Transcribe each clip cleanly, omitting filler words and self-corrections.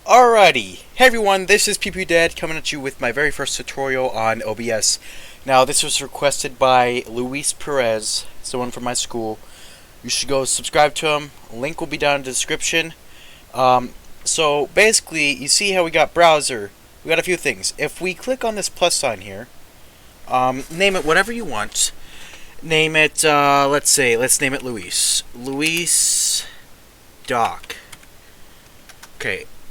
Alrighty, hey everyone, this is PewPewDad coming at you with my very first tutorial on OBS. Now, this was requested by Luis Perez, someone from my school. You should go subscribe to him. Link will be down in the description. So basically, you see how we got browser. We got a few things. If we click on this plus sign here, name it whatever you want. Name it, let's name it Luis. Luis Doc.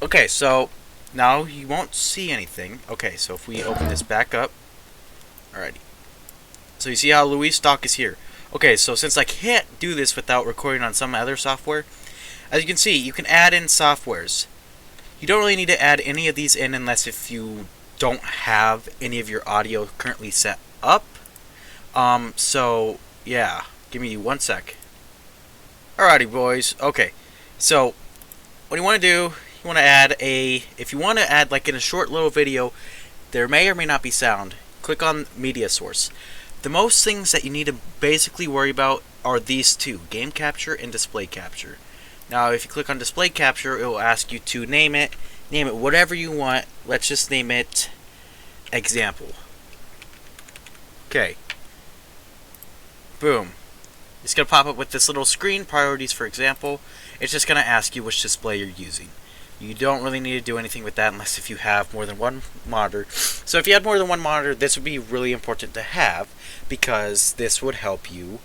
Okay, so now you won't see anything. Okay, so if we open this back up. Alrighty. So you see how Luis Doc is here. Okay, so since I can't do this without recording on some other software, as you can see, you can add in softwares. You don't really need to add any of these in unless if you don't have any of your audio currently set up. So, yeah. Give me 1 sec. Alrighty, boys. Okay, so what you want to do, you want to add if you want to add like in a short little video, there may or may not be sound. Click on media source. The most things that you need to basically worry about are these two, game capture and display capture. Now, if you click on display capture, it will ask you to name it whatever you want. Let's just name it example. Okay. Boom. It's going to pop up with this little screen, priorities for example. It's just going to ask you which display you're using. You don't really need to do anything with that unless if you have more than one monitor. So if you had more than one monitor, this would be really important to have because this would help you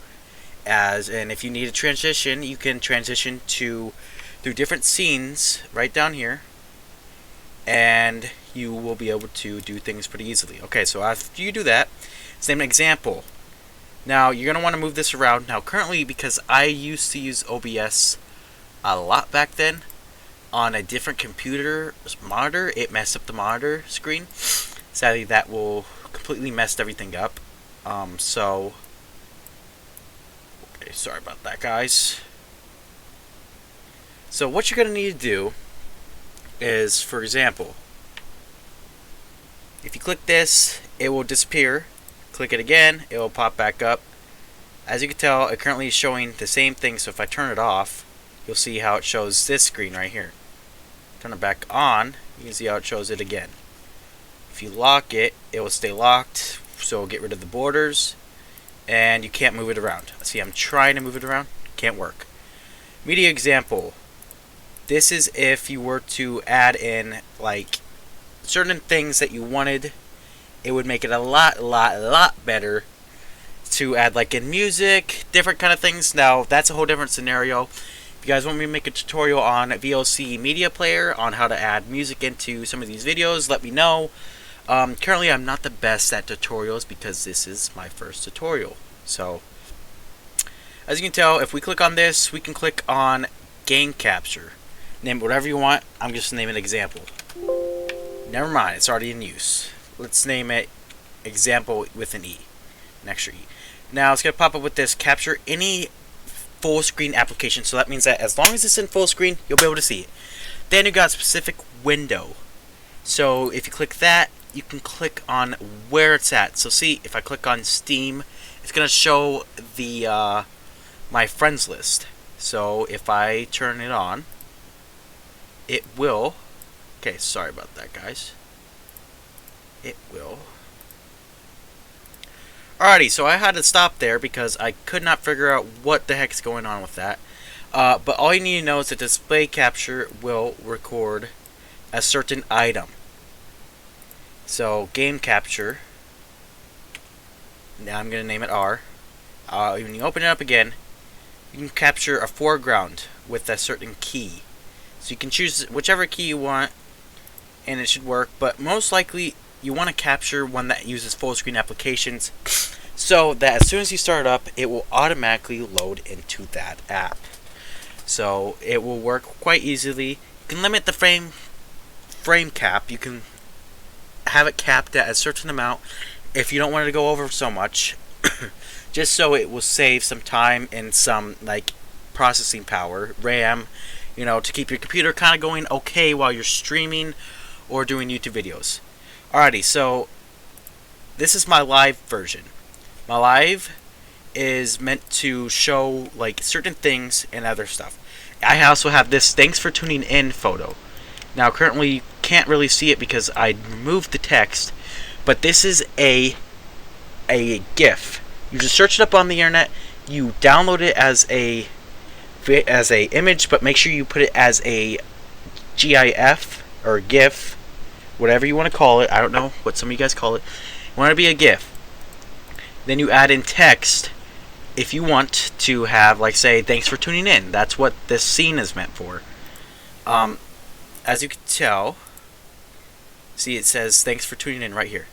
and if you need a transition, you can transition through different scenes right down here, and you will be able to do things pretty easily. Okay, so after you do that, it's an example. Now you're going to want to move this around. Now currently, because I used to use OBS a lot back then on a different computer monitor, it messed up the monitor screen. Sadly, that will completely messed everything up. Okay, sorry about that, guys. So what you're going to need to do is, for example, if you click this, it will disappear. Click it again, it will pop back up. As you can tell, it currently is showing the same thing, so if I turn it off, you'll see how it shows this screen right here. Turn it back on, you can see how it shows it again. If you lock it, it will stay locked, so it'll get rid of the borders, and you can't move it around. See, I'm trying to move it around, can't work. Media example. This is if you were to add in like certain things that you wanted. It would make it a lot better to add like in music, different kind of things. Now that's a whole different scenario. If you guys want me to make a tutorial on VLC Media Player on how to add music into some of these videos, let me know. Currently I'm not the best at tutorials because this is my first tutorial. So as you can tell, if we click on this, we can click on game capture. Name it whatever you want. I'm just naming it example. Never mind, it's already in use. Let's name it example with an E, an extra E. Now it's going to pop up with this capture any full screen application. So that means that as long as it's in full screen, you'll be able to see it. Then you got a specific window. So if you click that, you can click on where it's at. So see, if I click on Steam, it's going to show the my friends list. So if I turn it on, it will. Okay, sorry about that, guys. It will. Alrighty, so I had to stop there because I could not figure out what the heck's going on with that. But all you need to know is that display capture will record a certain item. So game capture. Now I'm going to name it R. When you open it up again, you can capture a foreground with a certain key. So you can choose whichever key you want, and it should work. But most likely, you want to capture one that uses full screen applications so that as soon as you start up, it will automatically load into that app. So it will work quite easily. You can limit the frame cap. You can have it capped at a certain amount if you don't want it to go over so much, just so it will save some time and some like processing power, RAM, you know, to keep your computer kind of going okay while you're streaming or doing YouTube videos. Alrighty, so this is my live version. My live is meant to show like certain things and other stuff. I also have this thanks for tuning in photo. Now currently you can't really see it because I removed the text, but this is a GIF. You just search it up on the internet, you download it as a image, but make sure you put it as a GIF or GIF, whatever you want to call it. I don't know what some of you guys call it. You want it to be a GIF. Then you add in text if you want to have, like, say, thanks for tuning in. That's what this scene is meant for. As you can tell, see, it says thanks for tuning in right here.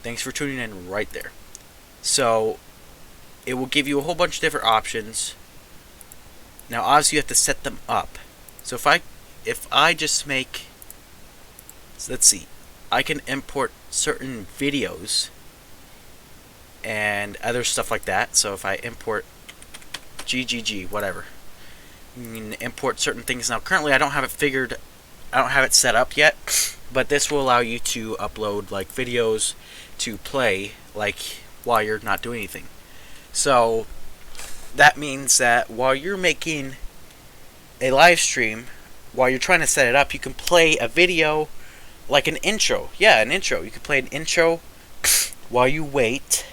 Thanks for tuning in right there. So it will give you a whole bunch of different options. Now obviously you have to set them up. So if I just make, so let's see, I can import certain videos and other stuff like that. So if I import GGG, whatever, you can import certain things. Now currently I don't have it set up yet, but this will allow you to upload like videos to play like while you're not doing anything. So that means that while you're making a live stream, while you're trying to set it up, you can play a video like an intro. Yeah, an intro. You can play an intro while you wait,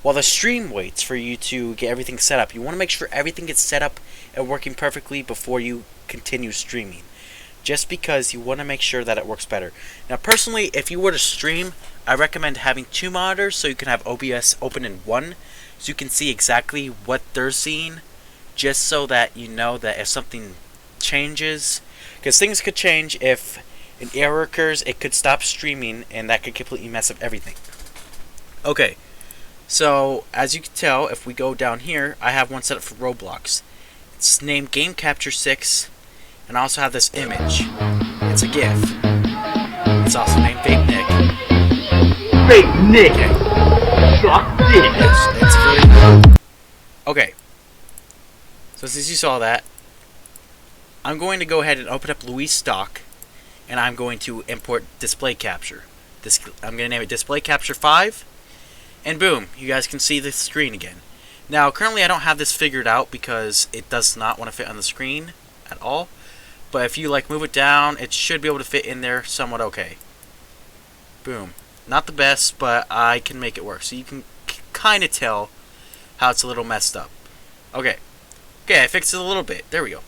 while the stream waits for you to get everything set up. You want to make sure everything gets set up and working perfectly before you continue streaming, just because you want to make sure that it works better. Now personally, if you were to stream, I recommend having 2 monitors so you can have OBS open in one, so you can see exactly what they're seeing, just so that you know that if something changes, because things could change. If an error occurs, it could stop streaming, and that could completely mess up everything. Okay, so as you can tell, if we go down here, I have one set up for Roblox. It's named Game Capture 6, and I also have this image. It's a GIF. It's also named Fake Nick. Fake Nick! Suck dick! It's really... Okay. So since you saw that, I'm going to go ahead and open up Luis Stock, and I'm going to import Display Capture. I'm going to name it Display Capture 5, and boom, you guys can see the screen again. Now currently I don't have this figured out because it does not want to fit on the screen at all, but if you like move it down, it should be able to fit in there somewhat okay. Boom. Not the best, but I can make it work. So you can kind of tell how it's a little messed up. Okay, I fixed it a little bit. There we go.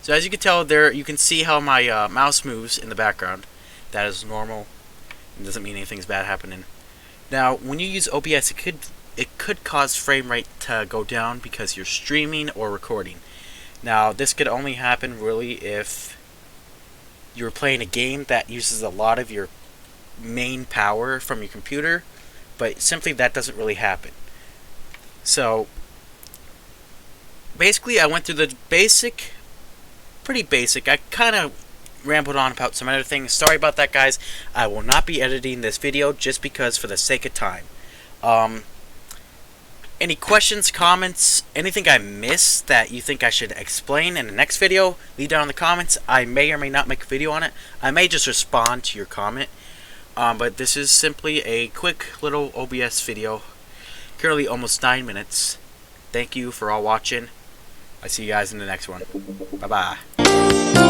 So as you can tell there, you can see how my mouse moves in the background. That is normal. It doesn't mean anything's bad happening. Now, when you use OBS, it could cause frame rate to go down because you're streaming or recording. Now, this could only happen really if you're playing a game that uses a lot of your main power from your computer, but simply that doesn't really happen. So basically I went through the pretty basic. I kind of rambled on about some other things. Sorry about that, guys. I will not be editing this video just because for the sake of time. Any questions, comments, anything I missed that you think I should explain in the next video, leave down in the comments. I may or may not make a video on it. I may just respond to your comment. But this is simply a quick little OBS video. Currently almost 9 minutes. Thank you for all watching. I see you guys in the next one. Bye-bye.